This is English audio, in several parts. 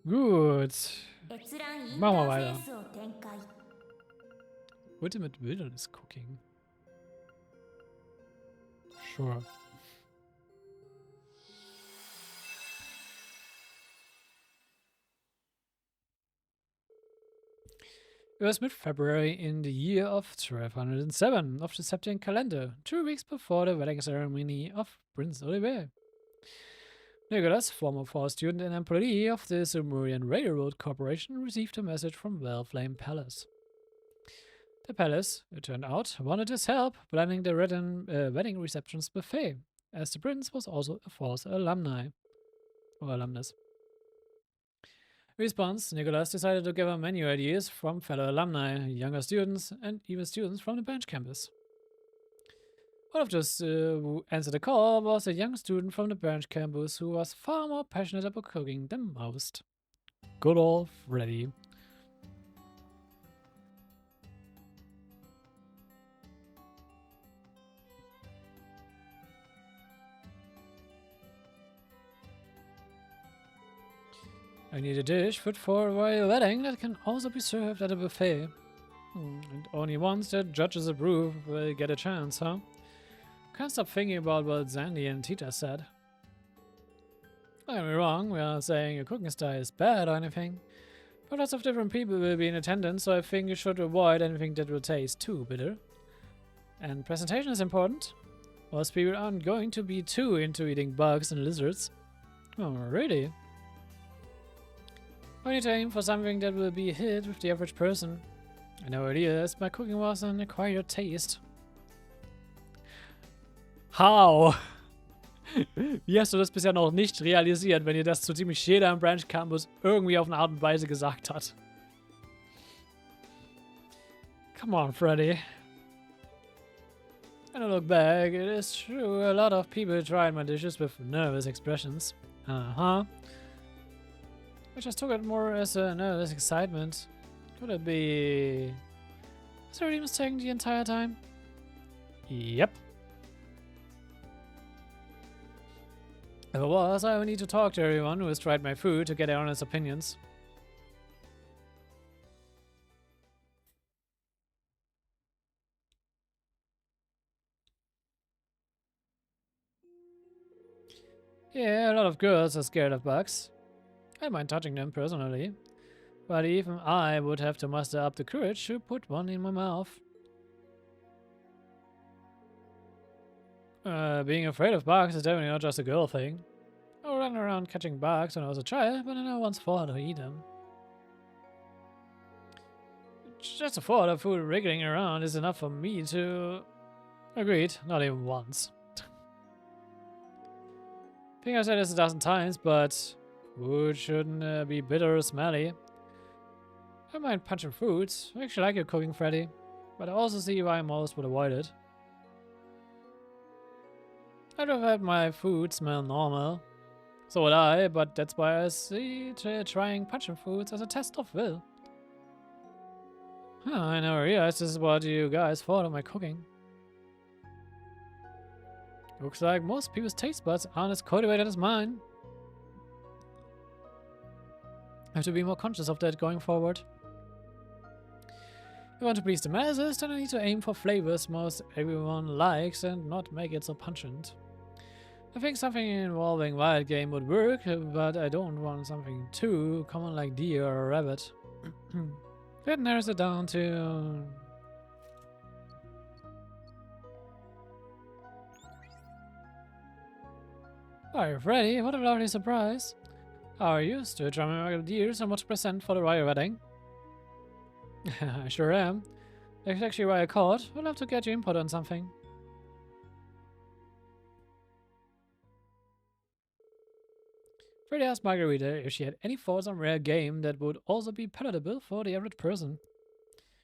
Gut. Machen wir weiter. Ultimate Wilderness Cooking. Sure. It was mid-February in the year of 1207 of the Septian calendar, 2 weeks before the wedding ceremony of Prince Olivert. Nicholas, former Fall student and employee of the Sumerian Railroad Corporation, received a message from Wellflame Palace. The palace, it turned out, wanted his help planning the wedding reception's buffet, as the prince was also a Falls alumni or alumnus. In response, Nicholas decided to gather menu ideas from fellow alumni, younger students, and even students from the bench campus. One of those who answered the call was a young student from the bench campus who was far more passionate about cooking than most. Good old Freddy. I need a dish fit for a royal wedding that can also be served at a buffet. And only once the judges approve will get a chance, huh? Can't stop thinking about what Zandy and Tita said. Don't get me wrong, we are saying your cooking style is bad or anything. But lots of different people will be in attendance, so I think you should avoid anything that will taste too bitter. And presentation is important. Most people aren't going to be too into eating bugs and lizards. Oh, really? I need to aim for something that will be a hit with the average person. I know it is, my cooking was an acquired taste. How? Wie hast du das bisher noch nicht realisiert, wenn dir das so ziemlich jeder im Branch Campus irgendwie auf eine Art und Weise gesagt hat? Come on, Freddy. When I look back, it is true, a lot of people tried my dishes with nervous expressions. Uh-huh. I just took it more as a nervous excitement. Could it be... Was I really mistaken the entire time? Yep. If it was, I would need to talk to everyone who has tried my food to get their honest opinions. Yeah, a lot of girls are scared of bugs. I don't mind touching them personally, but even I would have to muster up the courage to put one in my mouth. Being afraid of bugs is definitely not just a girl thing. I ran around catching bugs when I was a child, but I never once thought to eat them. Just the thought of food wriggling around is enough for me to... Agreed, not even once. I think I've said this a dozen times, but food shouldn't be bitter or smelly. I don't mind punching foods. I actually like your cooking, Freddy, but I also see why most would avoid it. I'd have had my food smell normal. So would I, but that's why I see trying punching foods as a test of will. Huh, I never realized this is what you guys thought of my cooking. Looks like most people's taste buds aren't as cultivated as mine. I have to be more conscious of that going forward. If I want to please the masses, then I need to aim for flavors most everyone likes and not make it so pungent. I think something involving wild game would work, but I don't want something too common like deer or rabbit. That narrows it down to... Are you ready? What a lovely surprise. How are you? Still drumming ideas on what to present for the royal wedding? I sure am. That's actually why I called. I'd love to get your input on something. Freddy asked Margarita if she had any thoughts on rare game that would also be palatable for the average person.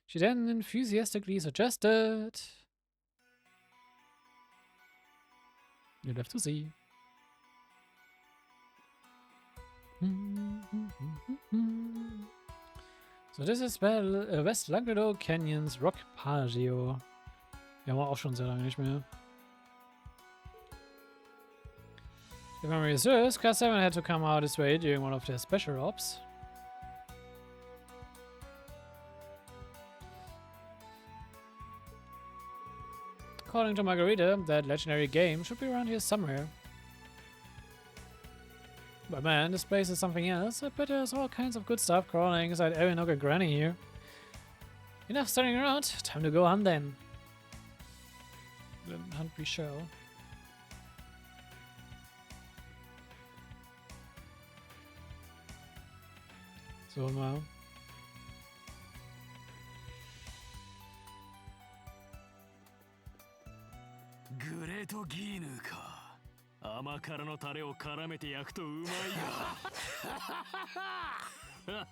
She then enthusiastically suggested... You'll have to see. So, das ist West Languedoc Canyons Rock Pagio. Die haben wir auch schon sehr lange nicht mehr. If memory serves, Class 7 had to come out this way during one of their special ops. According to Margarita, that legendary game should be around here somewhere. But man, this place is something else. I bet there's all kinds of good stuff crawling inside every nook and granny here. Enough standing around. Time to go hunt then. Then hunt we shall. So mal. Great gehenか。甘辛のタレを絡めて焼くとうまいが。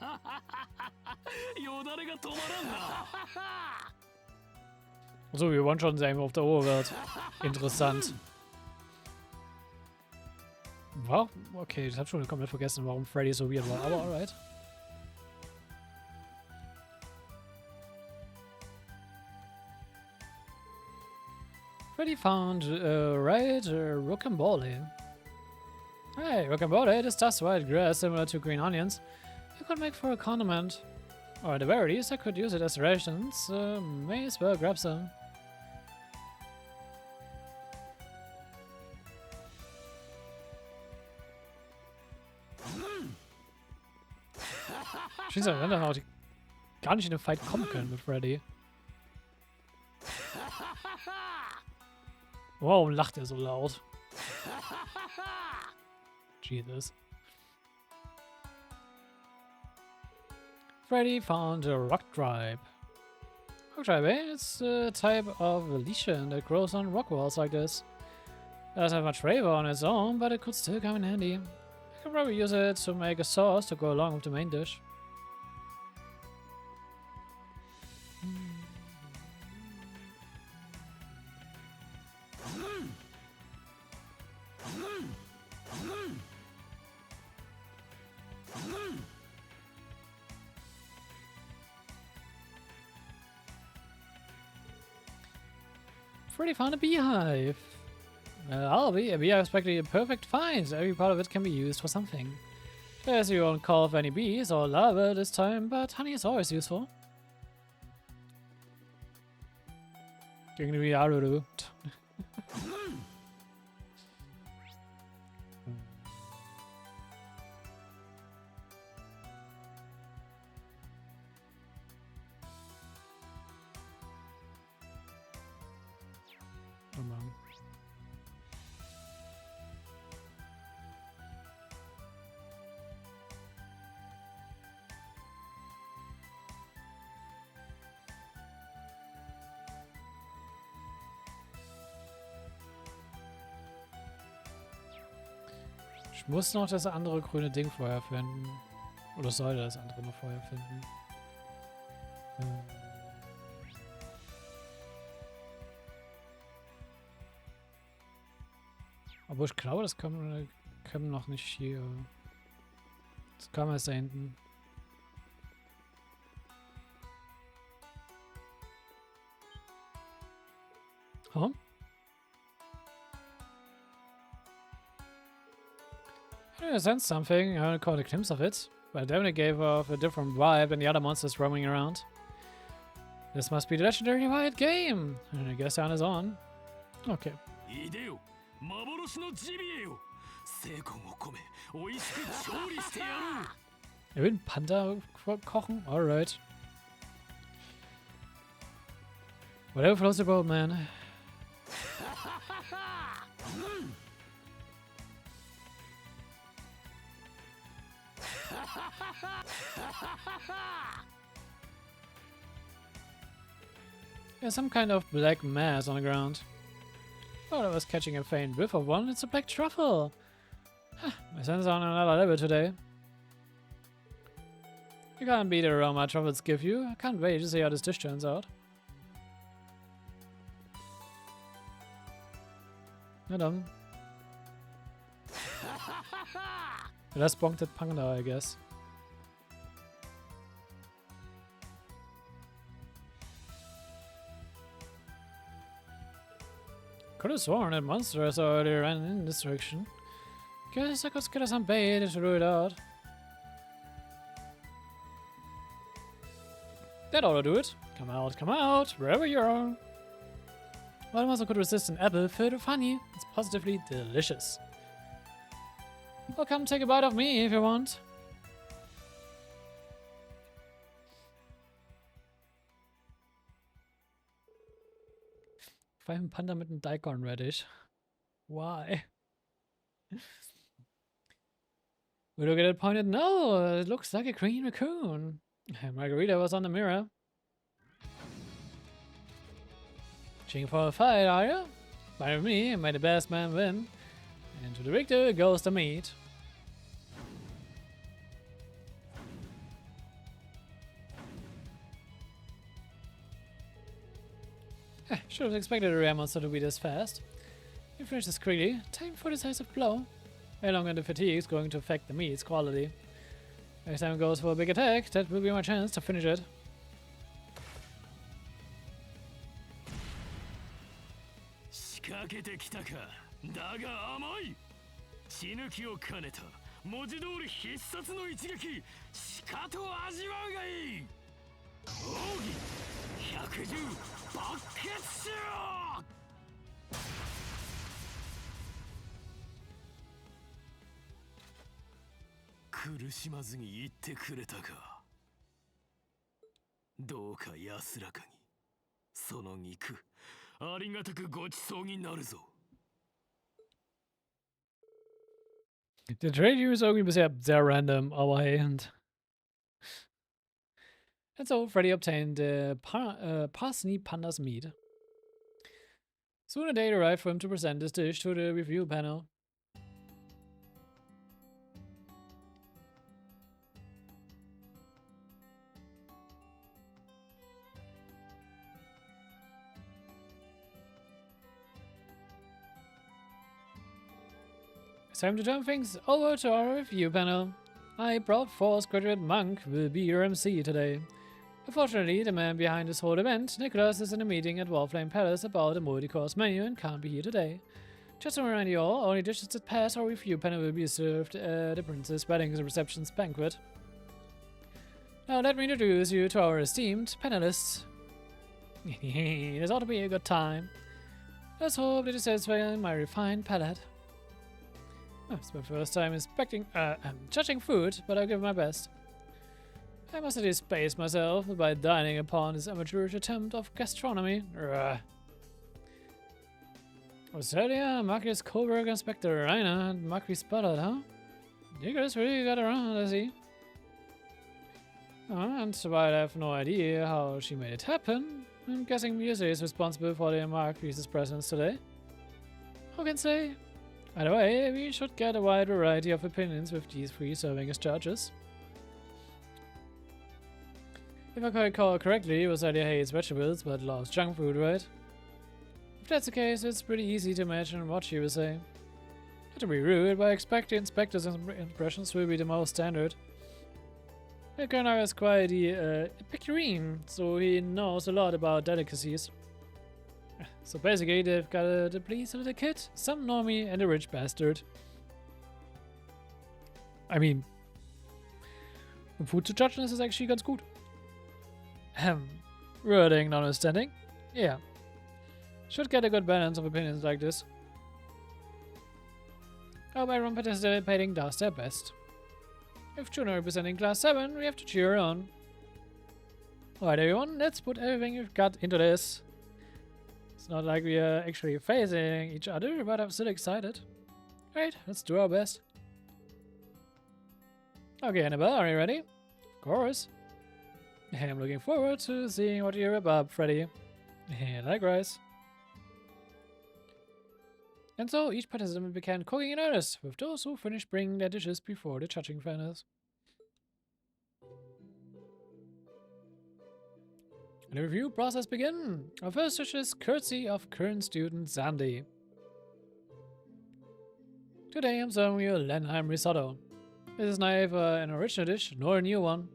よだれが止まらんな。So, wir one-shotten sie einfach auf der Olivert. Interessant. Wow, okay, ich hab schon komplett vergessen, warum Freddy so weird war, aber alright. Freddy found rocambole. Hey, rocambole, this dust white grass similar to green onions. You could make for a condiment. Or at the very least, I could use it as rations. May as well grab some. She's a Länder auch, die gar nicht in den Fight kommen können mit Freddy. Wow, lacht er so laut. Jesus. Freddy found a rock tribe. Rock tribe, eh? It's a type of lichen that grows on rock walls like this. It doesn't have much flavor on its own, but it could still come in handy. I could probably use it to make a sauce to go along with the main dish. Freddy found a beehive. A beehive is practically a perfect find. Every part of it can be used for something. Guess you won't call for any bees or larvae this time, but honey is always useful. Gegen die Aruru. Oh Mann. Ich muss noch das andere grüne Ding vorher finden. Oder sollte das andere noch vorher finden. Aber ich glaube, das können noch nicht hier. Das kam erst da hinten. Huh? I sensed something. I haven't caught a glimpse of it, but it definitely gave off a different vibe than the other monsters roaming around. This must be the legendary white game. And I guess the is on. Okay. Er will einen Panda kochen? Alright. Whatever floats your boat, man. There's some kind of black mass on the ground. Thought I was catching a faint whiff of one. It's a black truffle. My senses are on another level today. You can't beat the aroma truffles give you. I can't wait to see how this dish turns out. Na dann. That's bonked at Panda, I guess. Could have sworn that monsters already ran in this direction. Guess I could scatter some bait to rule it out. That ought to do it. Come out, wherever you are. While I also could resist an apple filled with honey, it's positively delicious. Well, come take a bite of me if you want. Vor allem Panda mit einem Daikon Radish. Why? We look at it pointed. No, it looks like a green raccoon. Margarita was on the mirror. Cheering for a fight, are you? By me, may the best man win. And to the victor goes the meat. Should have expected a rare monster to be this fast. You finish this quickly. Time for decisive blow. How long the fatigue is going to affect the meat's quality. Next time it goes for a big attack, that will be my chance to finish it. Der Trade hier ist irgendwie bisher sehr random, aber hey. And so Freddy obtained Parsney Panda's meat. Soon a date arrived for him to present this dish to the review panel. It's time to turn things over to our review panel. I, Proud Force graduate Monk, will be your MC today. Unfortunately, the man behind this whole event, Nicholas, is in a meeting at Warflame Palace about a multi-course menu and can't be here today. Just to remind you all, only dishes that pass our review panel will be served at the Princess Weddings and Receptions banquet. Now let me introduce you to our esteemed panelists. This ought to be a good time. Let's hope that it satisfies my refined palate. It's my first time judging food, but I'll give my best. I must at least pace myself by dining upon this amateurish attempt of gastronomy. Australia, Marcus Kohlberg, Inspector Rainer, and Marquis Ballard, huh? You guys really got around, I see. And while I have no idea how she made it happen, I'm guessing music is responsible for the Marquis's presence today. Who can say? Either way, we should get a wide variety of opinions with these three serving as judges. If I recall correctly, Rosalia hates vegetables but loves junk food, right? If that's the case, it's pretty easy to imagine what she will say. Not to be rude, but I expect the inspector's impressions will be the most standard. The Colonel is quite the Epicurean, so he knows a lot about delicacies. So basically, they've got the please little kid, some normie, and a rich bastard. I mean, food to judgeness is actually ganz gut. Wording notwithstanding, yeah. Should get a good balance of opinions like this. Hope everyone participating does their best. If Juno representing Class 7, we have to cheer her on. Alright everyone, let's put everything we've got into this. It's not like we are actually facing each other, but I'm still excited. Right, let's do our best. Okay, Annabelle, are you ready? Of course. I'm looking forward to seeing what you whip up, Freddy. Likewise. And so each participant began cooking in earnest, with those who finished bringing their dishes before the judging fairness. The review process begin. Our first dish is courtesy of current student Sandy. Today I'm serving you Lenheim risotto. This is neither an original dish nor a new one,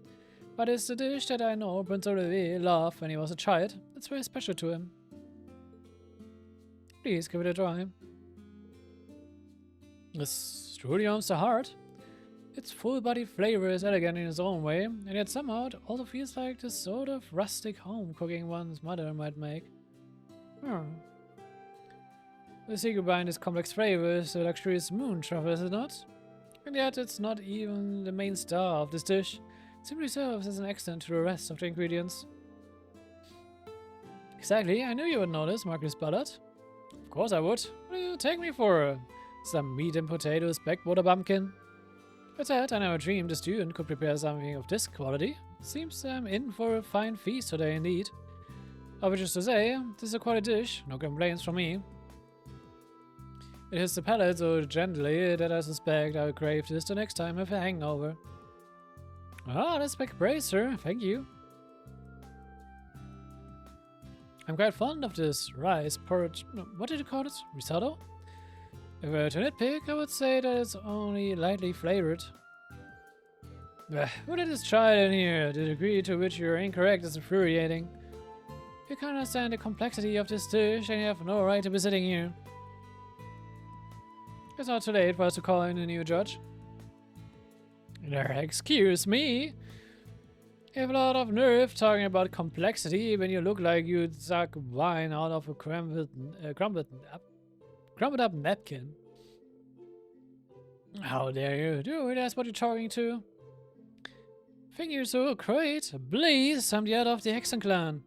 but it's a dish that I know Prince Olivier loved when he was a child. It's very special to him. Please give it a try. It's truly warms the heart. Its full-bodied flavor is elegant in its own way, and yet somehow it also feels like the sort of rustic home cooking one's mother might make. The secret behind this complex flavor is the luxurious moon truffle, is it not? And yet it's not even the main star of this dish. It simply serves as an accent to the rest of the ingredients. Exactly, I knew you would notice, Marcus Ballard. Of course I would. What do you take me for? Some meat and potatoes, backwater bumpkin? But I never dreamed a student could prepare something of this quality. Seems I'm in for a fine feast today indeed. Which is to say, this is a quality dish, no complaints from me. It hits the palate so gently that I suspect I'll crave this the next time I have a hangover. Ah, that's back praise, sir. Thank you. I'm quite fond of this rice porridge. No, what did you call it? Risotto? If I were to nitpick, I would say that it's only lightly flavored. Who did this child in here? The degree to which you're incorrect is infuriating. You can't understand the complexity of this dish and you have no right to be sitting here. It's not too late for us to call in a new judge. Excuse me? You have a lot of nerve talking about complexity when you look like you'd suck wine out of a crumbled up napkin. How dare you do it? That's what you're talking to. Think you're so great? Please, I'm the head of the Hexen clan.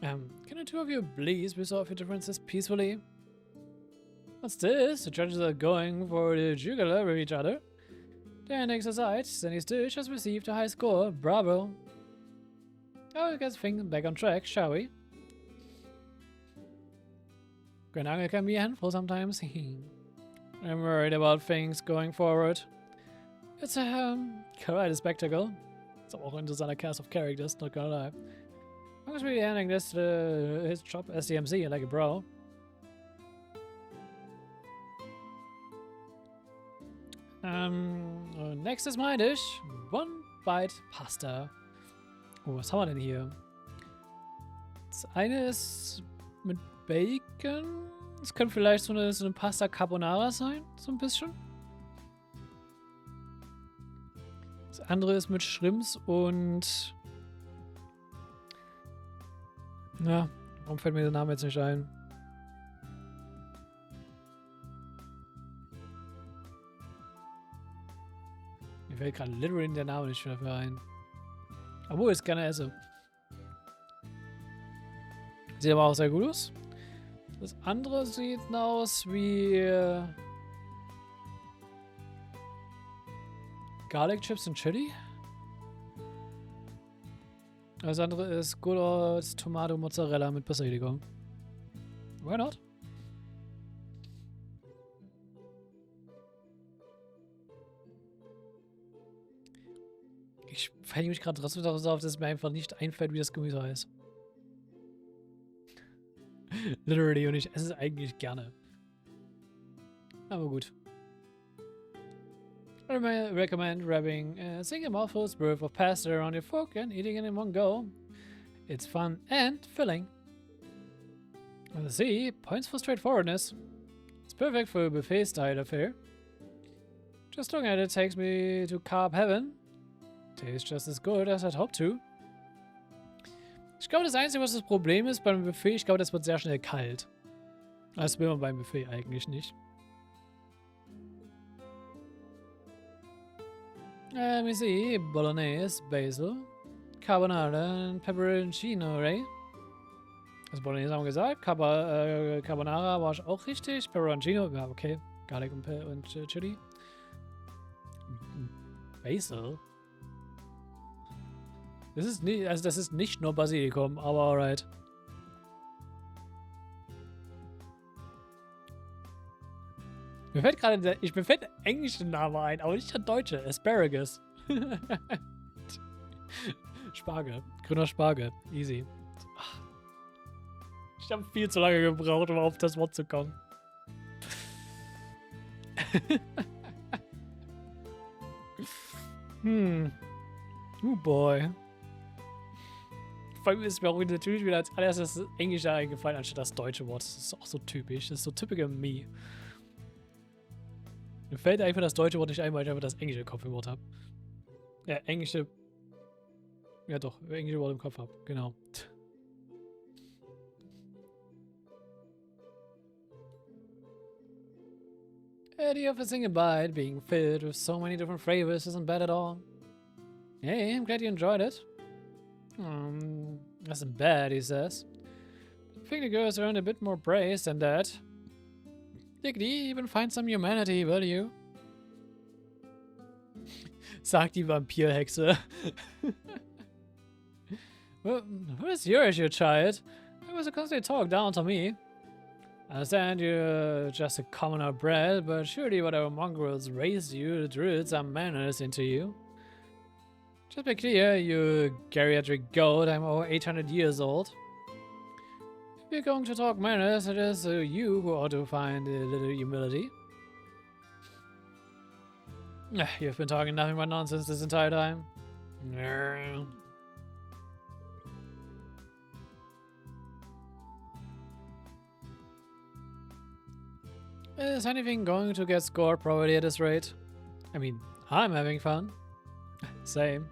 Can the two of you please resolve your differences peacefully? What's this? The judges are going for the jugular with each other. Dan takes aside, Sandy's dish has received a high score. Bravo. Oh, get things back on track, shall we? Grananga can be a handful sometimes. I'm worried about things going forward. It's quite a spectacle. It's auch ein interessanter cast of characters, not gonna lie. I'm just really handing this to his job as the MC like a bro. Next is my dish. One bite Pasta. Oh, was haben wir denn hier? Das eine ist mit Bacon. Das könnte vielleicht so eine Pasta Carbonara sein, so ein bisschen. Das andere ist mit Shrimps und... Ja, warum fällt mir der Name jetzt nicht ein? Mir fällt gerade literally der Name nicht dafür ein. Obwohl ich es gerne esse. Sieht aber auch sehr gut aus. Das andere sieht aus wie Garlic Chips und Chili. Das andere ist Good Old Tomato Mozzarella mit Basilikum. Why not? Ich fällt mich gerade trotzdem darauf, dass mir einfach nicht einfällt, wie das Gemüse heißt. Literally, und ich esse es eigentlich gerne. Aber gut. I recommend wrapping a single mouthful's worth of pasta around your fork and eating it in one go. It's fun and filling. See, points for straightforwardness. It's perfect for a buffet-style affair. Just looking at it takes me to carb heaven. Tastes just as good as I'd hoped to. Ich glaube, das Einzige, was das Problem ist beim Buffet, ich glaube, das wird sehr schnell kalt. Das will man beim Buffet eigentlich nicht. Let me see. Bolognese, Basil, Carbonara und Pepperoncino, right? Also Bolognese haben wir gesagt. Carbonara war auch richtig. Pepperoncino, ja, okay. Garlic und Chili. Basil? Das ist nicht, also das ist nicht nur Basilikum, aber alright. Mir fällt gerade der englische Name ein, aber nicht der deutsche. Asparagus. Spargel. Grüner Spargel. Easy. Ich habe viel zu lange gebraucht, um auf das Wort zu kommen. Oh boy. Vor allem ist mir auch natürlich wieder als allererstes das Englische eingefallen, anstatt das deutsche Wort. Das ist auch so typisch. Das ist so typical me. Mir fällt einfach das deutsche Wort nicht ein, weil ich einfach das englische Kopf im Wort habe. Ja, englische... Ja doch, englische Wort im Kopf habe. Genau. The idea of a single bite being filled with so many different flavors isn't bad at all. Hey, I'm glad you enjoyed it. Isn't bad, he says. I think the girls earned a bit more praise than that. Diggity, even find some humanity, will you? Sagt die Vampirhexe. Well, what is your issue, child? It was because they talk down to me. I understand you're just a commoner bred, but surely whatever mongrels raised you drilled some manners into you. Just be clear, you geriatric goat, I'm over 800 years old. If you're going to talk manners, it is you who ought to find a little humility. You've been talking nothing but nonsense this entire time. Is anything going to get scored properly at this rate? I mean, I'm having fun. Same.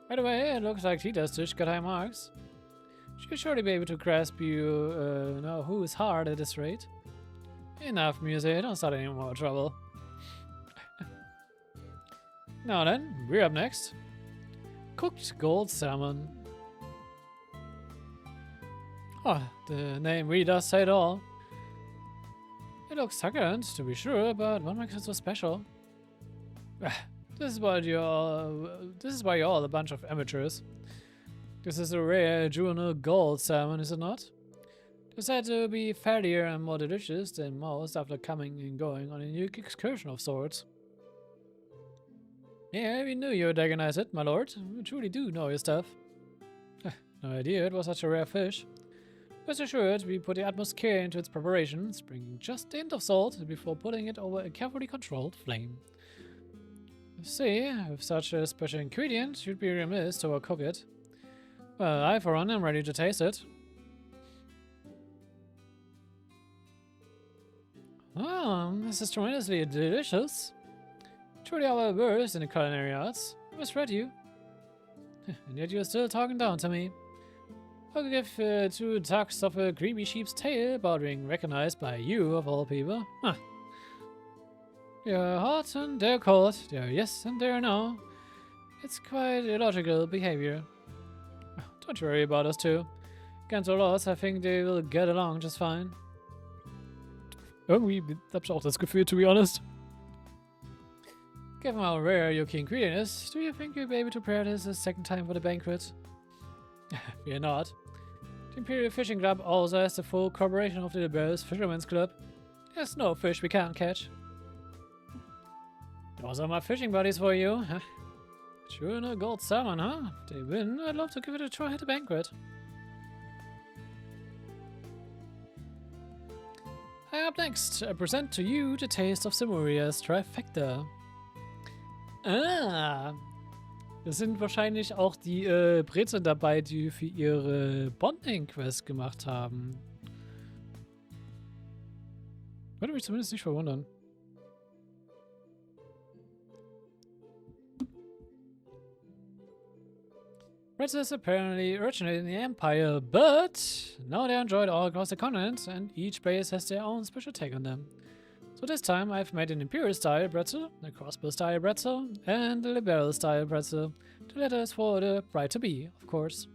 By the way, it looks like Tita's dish got high marks. She'll surely be able to grasp you know who's hard at this rate. Enough music, don't start any more trouble. Now then, we're up next. Cooked gold salmon. Oh, the name really does say it all. It looks succulent, to be sure, but what makes it so special? This is why you're all a bunch of amateurs. This is a rare juvenile gold salmon, is it not? It's said to be fattier and more delicious than most after coming and going on a unique excursion of sorts. Yeah, we knew you would recognize it, my lord. You truly do know your stuff. No idea it was such a rare fish. Rest assured, we put the utmost care into its preparations, bringing just the hint of salt before putting it over a carefully controlled flame. See, with such a special ingredient, you'd be remiss to overcook it. Well, I, for one, am ready to taste it. Oh, this is tremendously delicious. Truly our worst in the culinary arts. I misread you. And yet you're still talking down to me. I'll give 2 tucks of a creamy sheep's tail about being recognized by you, of all people. Huh. They're hot and they're cold. They're yes and they're no. It's quite illogical behavior. Don't you worry about us two. Against all odds, I think they will get along just fine. Irgendwie hab ich auch das Gefühl, to be honest. Given how rare your key ingredient is, do you think you'll be able to prepare this a second time for the banquet? Fear not. The Imperial Fishing Club also has the full cooperation of the Liberals Fishermen's Club. There's no fish we can't catch. Those are my fishing buddies for you. Sure, no gold salmon, huh? If they win, I'd love to give it a try at the banquet. Up next, I present to you the taste of Simuria's Trifecta. Ah, das sind wahrscheinlich auch die Brezeln dabei, die für ihre Bonding-Quest gemacht haben. Würde mich zumindest nicht verwundern. Pretzels apparently originated in the Empire, but now they're enjoyed all across the continent, and each place has their own special take on them. So this time I've made an Imperial-style pretzel, a crossbow-style pretzel, and a Liberal-style pretzel. The latter is for the bride-to-be, of course.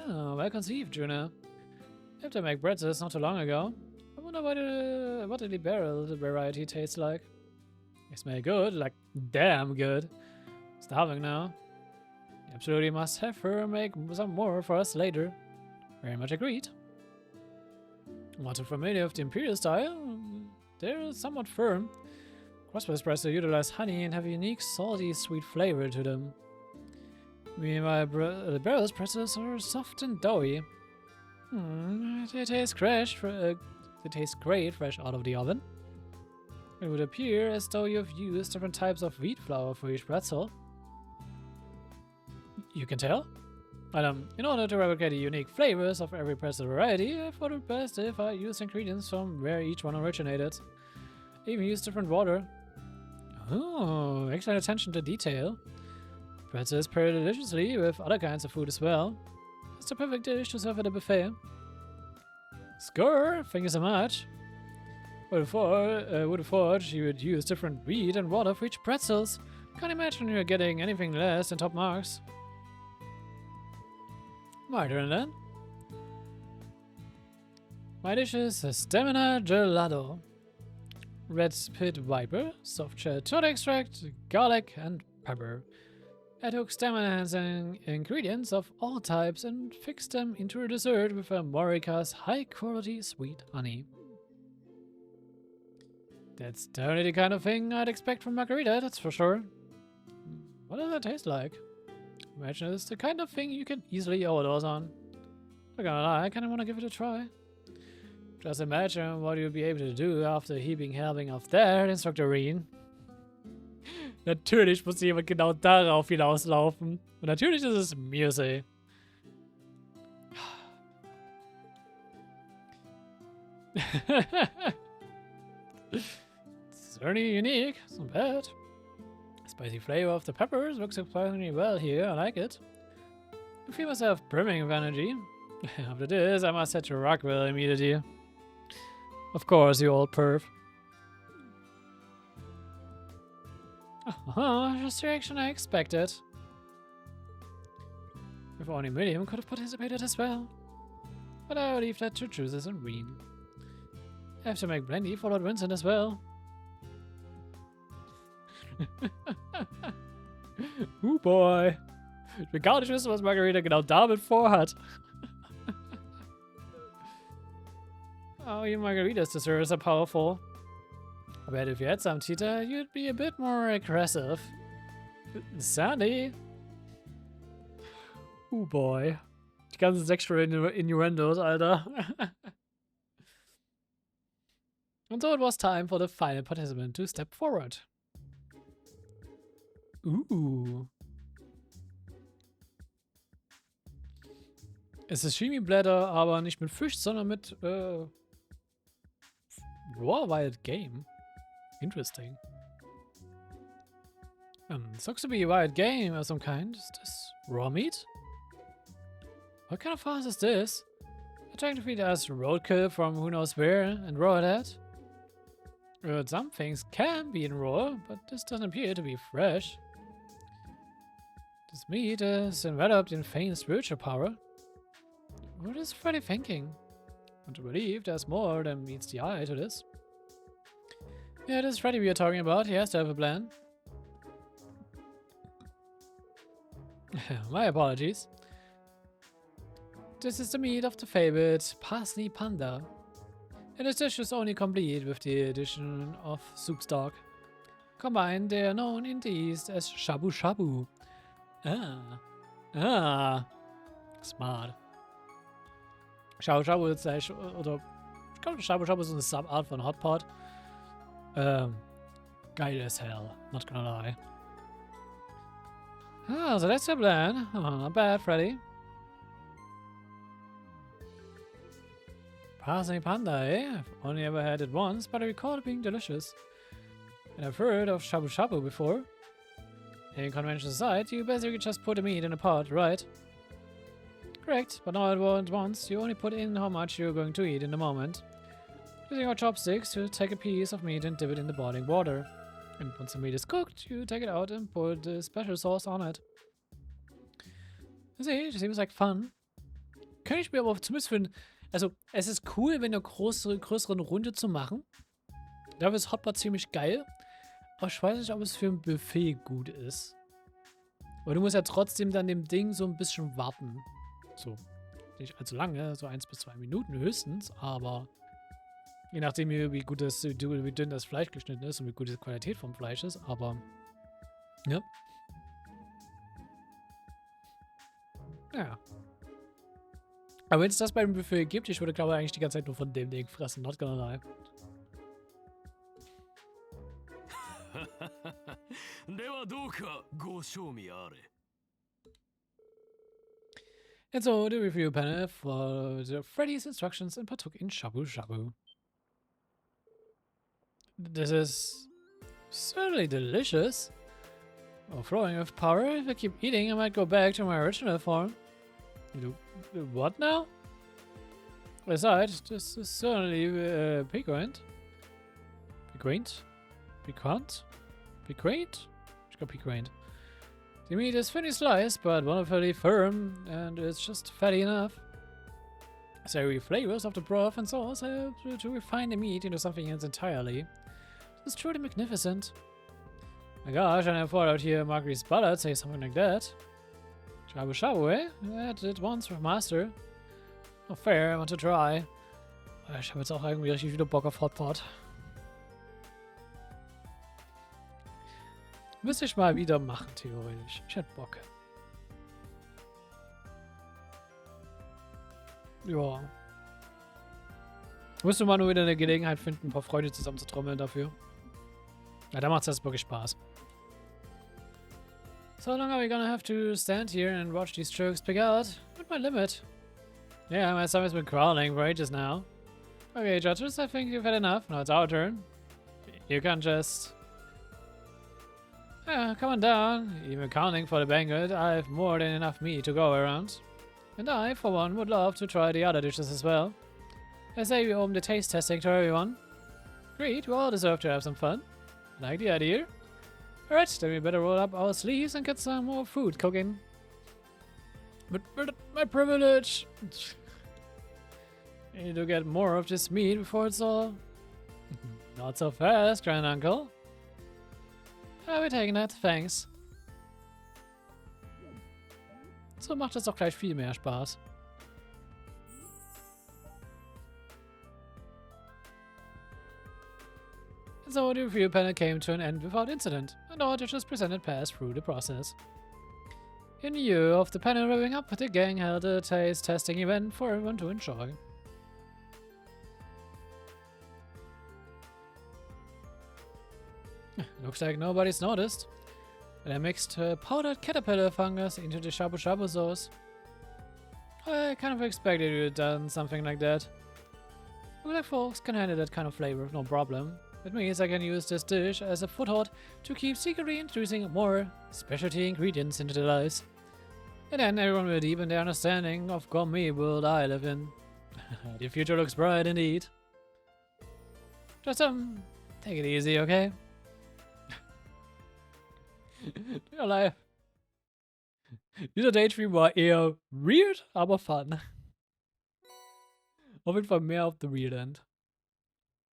Oh, well conceived, Juna. I had to make pretzels not too long ago. I wonder what the Liberal variety tastes like. They smell good, like damn good. Starving now. Absolutely must have her make some more for us later. Very much agreed. Not too familiar with the Imperial style. They're somewhat firm. Crossbow pretzel utilize honey and have a unique salty sweet flavor to them. Meanwhile, the Liberal's pretzels are soft and doughy. They taste fresh. They taste great fresh out of the oven. It would appear as though you've used different types of wheat flour for each pretzel. You can tell? But in order to replicate the unique flavors of every pretzel variety, I thought it best if I used ingredients from where each one originated. I even used different water. Oh, excellent attention to detail. Pretzels pair deliciously with other kinds of food as well. It's the perfect dish to serve at a buffet. Score! Thank you so much. Would have thought you would use different wheat and water for each pretzels. Can't imagine you're getting anything less than top marks. My turn then. My dish is a stamina gelato. Red pit viper, soft shell toad extract, garlic, and pepper. I took stamina enhancing ingredients of all types and fixed them into a dessert with Morika's high quality sweet honey. That's totally the kind of thing I'd expect from margarita, that's for sure. What does that taste like? Imagine it's the kind of thing you can easily overdose on. Not gonna lie, I kinda wanna give it a try. Just imagine what you'll be able to do after helping auf der Instruktorin. Natürlich muss jemand genau darauf hinauslaufen. Und natürlich ist es Music. Certainly unique, it's not bad. The spicy flavor of the peppers works surprisingly well here, I like it. I feel myself brimming with energy. After this, I must head to Rockwell immediately. Of course, you old perv. Just the reaction I expected. If only Miriam could have participated as well. But I will leave that to Juices and Ween. I have to make plenty for Lord Vincent as well. Oh boy. Ich will gar nicht wissen, was Margarita genau damit vorhat. Oh, even Margarita's desserts are powerful. I bet if you had some, Tita, you'd be a bit more aggressive. Sandy? Oh boy. Die ganzen sexual innuendos, Alter. And so it was time for the final participant to step forward. Ooh. Es ist Chemieblätter, aber nicht mit Fisch, sondern mit Raw Wild Game. Interesting. This looks to be a wild game of some kind. Is this raw meat? What kind of farce is this? They're trying to feed us roadkill from who knows where and raw that? Some things can be in raw, but this doesn't appear to be fresh. This meat is enveloped in faint spiritual power. What is Freddy thinking? I want to believe there's more than meets the eye to this. Yeah, this is Freddy we are talking about. He has to have a plan. My apologies. This is the meat of the favorite Parsley Panda. And this dish is only complete with the addition of soup stock. Combined, they are known in the East as shabu shabu. Smart. Shabu shabu ist eigentlich, oder ich glaube, shabu shabu ist eine Subart von Hotpot. Geil as hell, not gonna lie. So that's your plan. Not bad, Freddy. Parsley Panda, eh? I've only ever had it once, but I recall it being delicious. And I've heard of shabu shabu before. In convention aside, you basically just put the meat in a pot, right? Correct, but not at once. You only put in how much you're going to eat in the moment. Using your chopsticks, you take a piece of meat and dip it in the boiling water. And once the meat is cooked, you take it out and put the special sauce on it. See, it seems like fun. Kann ich mir aber zumindest für also, es ist cool, wenn eine größere Runde zu machen. Dafür ist Hotpot ziemlich geil. Aber ich weiß nicht, ob es für ein Buffet gut ist. Aber du musst ja trotzdem dann dem Ding so ein bisschen warten. So, nicht allzu lange, so 1 bis 2 Minuten höchstens, aber je nachdem, wie dünn das Fleisch geschnitten ist und wie gut die Qualität vom Fleisch ist, aber ja. Ja. Aber wenn es das beim Buffet gibt, ich würde glaube ich eigentlich die ganze Zeit nur von dem Ding fressen, not gonna lie. And so the review panel followed Freddy's instructions and partook in shabu shabu. This is certainly delicious. Overflowing with power. If I keep eating, I might go back to my original form. What now? Besides, this is certainly piquant. Piquant? Piquant? Piquant? Ich glaube piquant. The meat is thinly sliced, but wonderfully firm, and it's just fatty enough. Savory flavors of the broth and sauce help to refine the meat into something else entirely. This is truly magnificent. My gosh, I never thought I'd hear Marguerite's ballad say something like that. Shabu shabu, eh? I had it once with Master. Not fair, I want to try. Ich habe jetzt auch irgendwie richtig wieder Bock auf Hotpot. Müsste ich mal wieder machen, theoretisch. Ich hätte Bock. Ja. Müsste man nur wieder eine Gelegenheit finden, ein paar Freunde zusammen zu trommeln dafür. Ja, da macht es wirklich Spaß. So long are we gonna have to stand here and watch these jerks pick out? At my limit. Yeah, my stomach's been crawling for ages now. Okay, judges, I think you've had enough. Now it's our turn. You can just... Yeah, come on down. Even accounting for the banquet, I have more than enough meat to go around. And I, for one, would love to try the other dishes as well. I say we open the taste testing to everyone. Great, we all deserve to have some fun. Like the idea. Alright, then we better roll up our sleeves and get some more food cooking. But my privilege! I need to get more of this meat before it's all... Not so fast, Grand Uncle. I'll be taking that, thanks. So macht es doch gleich viel mehr Spaß. And so the review panel came to an end without incident, and all judges presented passed through the process. In lieu of the panel wrapping up, the gang held a taste testing event for everyone to enjoy. Looks like nobody's noticed. And I mixed powdered caterpillar fungus into the shabu shabu sauce. I kind of expected you had done something like that. Black folks can handle that kind of flavor, no problem. It means I can use this dish as a foothold to keep secretly introducing more specialty ingredients into their lives. And then everyone will deepen their understanding of gourmet world I live in. The future looks bright indeed. Just take it easy, okay? Ja, live. Dieser Daydream war eher weird, aber fun. Auf jeden Fall mehr auf the weird end.